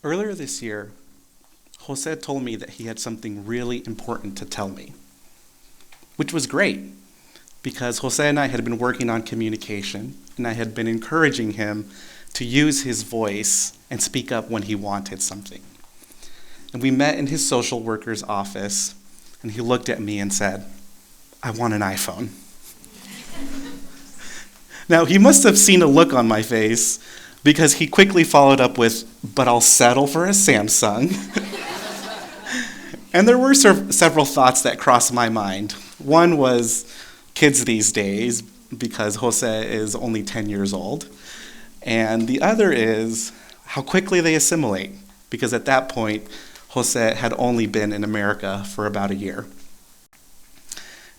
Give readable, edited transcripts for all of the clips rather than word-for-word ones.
Earlier this year, Jose told me that he had something really important to tell me, which was great because Jose and I had been working on communication, and I had been encouraging him to use his voice and speak up when he wanted something. And we met in his social worker's office, and he looked at me and said, "I want an iPhone." Now, he must have seen a look on my face because he quickly followed up with, "But I'll settle for a Samsung." And there were several thoughts that crossed my mind. One was kids these days, because Jose is only 10 years old. And the other is how quickly they assimilate, because at that point, Jose had only been in America for about a year.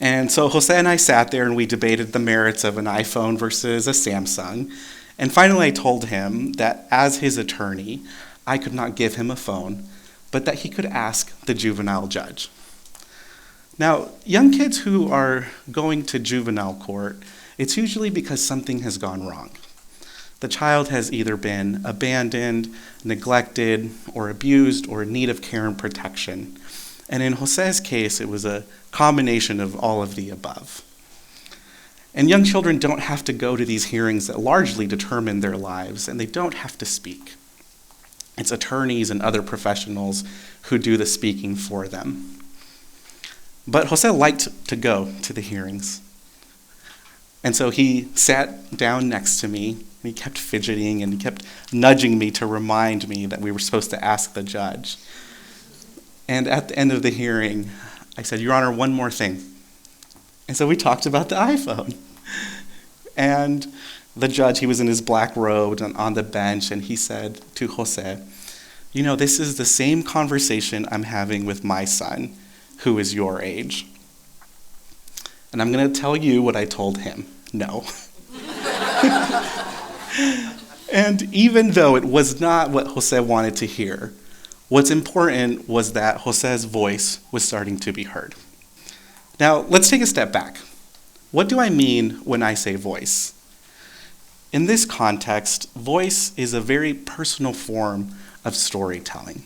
And so Jose and I sat there and we debated the merits of an iPhone versus a Samsung. And finally I told him that as his attorney, I could not give him a phone, but that he could ask the juvenile judge. Now, young kids who are going to juvenile court, it's usually because something has gone wrong. The child has either been abandoned, neglected, or abused, or in need of care and protection. And in Jose's case, it was a combination of all of the above. And young children don't have to go to these hearings that largely determine their lives, and they don't have to speak. It's attorneys and other professionals who do the speaking for them. But Jose liked to go to the hearings. And so he sat down next to me, and he kept fidgeting, and he kept nudging me to remind me that we were supposed to ask the judge. And at the end of the hearing, I said, "Your Honor, one more thing." And so we talked about the iPhone. And the judge, he was in his black robe on the bench, and he said to Jose, "You know, this is the same conversation I'm having with my son, who is your age." And I'm going to tell you what I told him. No. And even though it was not what Jose wanted to hear, what's important was that Jose's voice was starting to be heard. Now, let's take a step back. What do I mean when I say voice? In this context, voice is a very personal form of storytelling.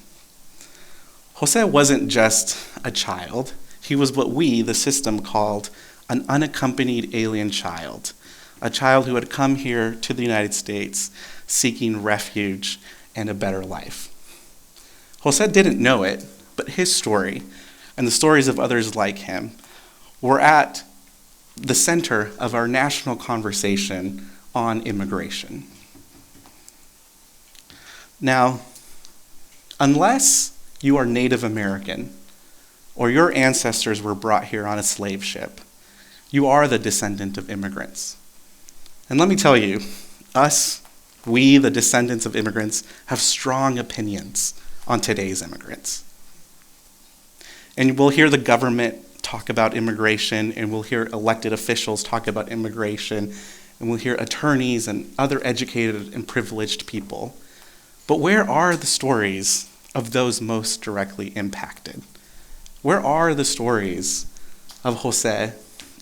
Jose wasn't just a child. He was what we, the system, called an unaccompanied alien child, a child who had come here to the United States seeking refuge and a better life. Jose didn't know it, but his story and the stories of others like him were at the center of our national conversation on immigration. Now, unless you are Native American or your ancestors were brought here on a slave ship, you are the descendant of immigrants. And let me tell you, we, the descendants of immigrants, have strong opinions on today's immigrants. And we'll hear the government talk about immigration, and we'll hear elected officials talk about immigration, and we'll hear attorneys and other educated and privileged people. But where are the stories of those most directly impacted? Where are the stories of Jose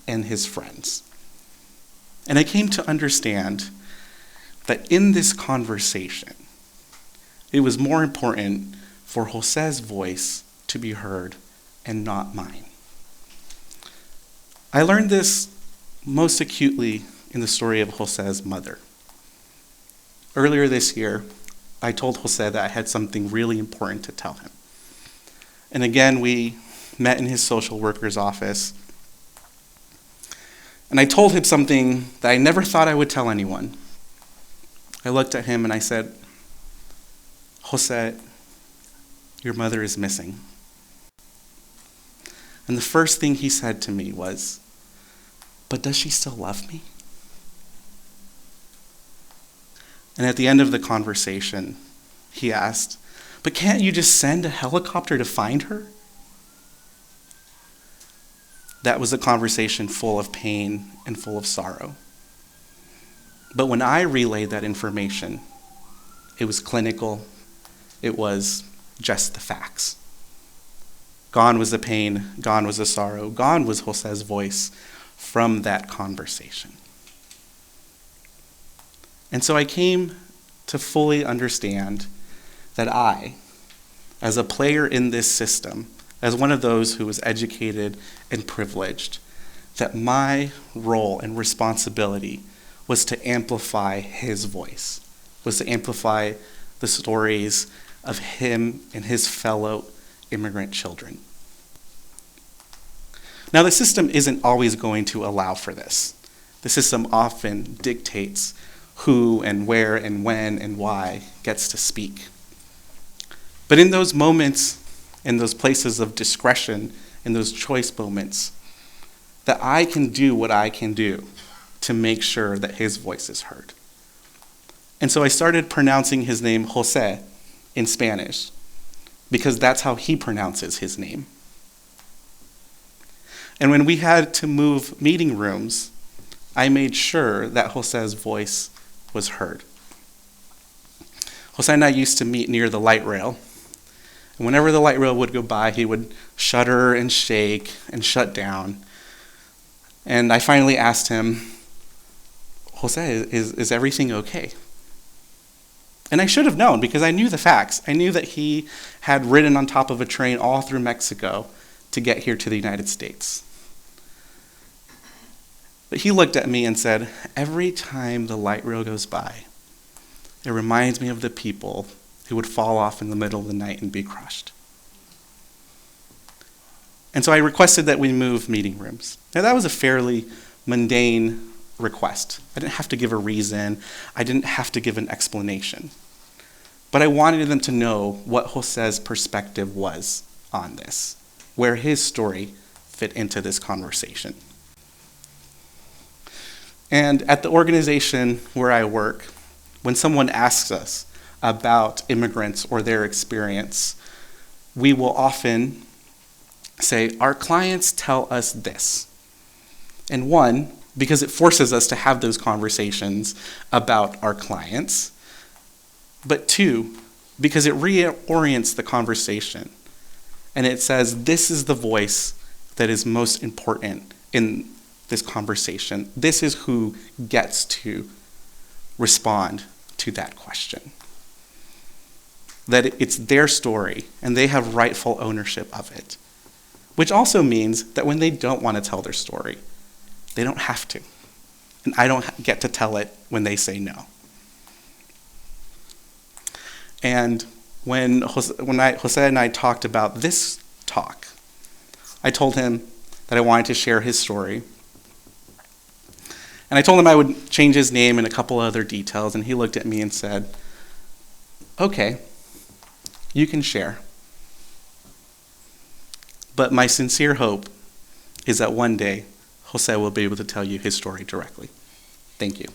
and his friends? And I came to understand that in this conversation, it was more important for Jose's voice to be heard and not mine. I learned this most acutely in the story of Jose's mother. Earlier this year, I told Jose that I had something really important to tell him. And again, we met in his social worker's office. And I told him something that I never thought I would tell anyone. I looked at him and I said, "Jose, your mother is missing." And the first thing he said to me was, "But does she still love me?" And at the end of the conversation, he asked, "But can't you just send a helicopter to find her?" That was a conversation full of pain and full of sorrow. But when I relayed that information, it was clinical. It was just the facts. Gone was the pain, gone was the sorrow, gone was Jose's voice from that conversation. And so I came to fully understand that I, as a player in this system, as one of those who was educated and privileged, that my role and responsibility was to amplify his voice, was to amplify the stories of him and his fellow immigrant children. Now, the system isn't always going to allow for this. The system often dictates who and where and when and why gets to speak. But in those moments, in those places of discretion, in those choice moments, that I can do what I can do to make sure that his voice is heard. And so I started pronouncing his name Jose in Spanish, because that's how he pronounces his name. And when we had to move meeting rooms, I made sure that Jose's voice was heard. Jose and I used to meet near the light rail. And whenever the light rail would go by, he would shudder and shake and shut down. And I finally asked him, Jose, is everything okay? And I should have known, because I knew the facts. I knew that he had ridden on top of a train all through Mexico to get here to the United States. But he looked at me and said, every time the light rail goes by, it reminds me of the people who would fall off in the middle of the night and be crushed. And so I requested that we move meeting rooms. Now, that was a fairly mundane request. I didn't have to give a reason. I didn't have to give an explanation. But I wanted them to know what Jose's perspective was on this, where his story fit into this conversation. And at the organization where I work, when someone asks us about immigrants or their experience, we will often say, our clients tell us this. And one, because it forces us to have those conversations about our clients. But two, because it reorients the conversation. And it says, this is the voice that is most important in this conversation. This is who gets to respond to that question. That it's their story, and they have rightful ownership of it. Which also means that when they don't want to tell their story, they don't have to. And I don't get to tell it when they say no. And when Jose and I talked about this talk, I told him that I wanted to share his story. And I told him I would change his name and a couple other details, and he looked at me and said, okay, you can share. But my sincere hope is that one day, Jose will be able to tell you his story directly. Thank you.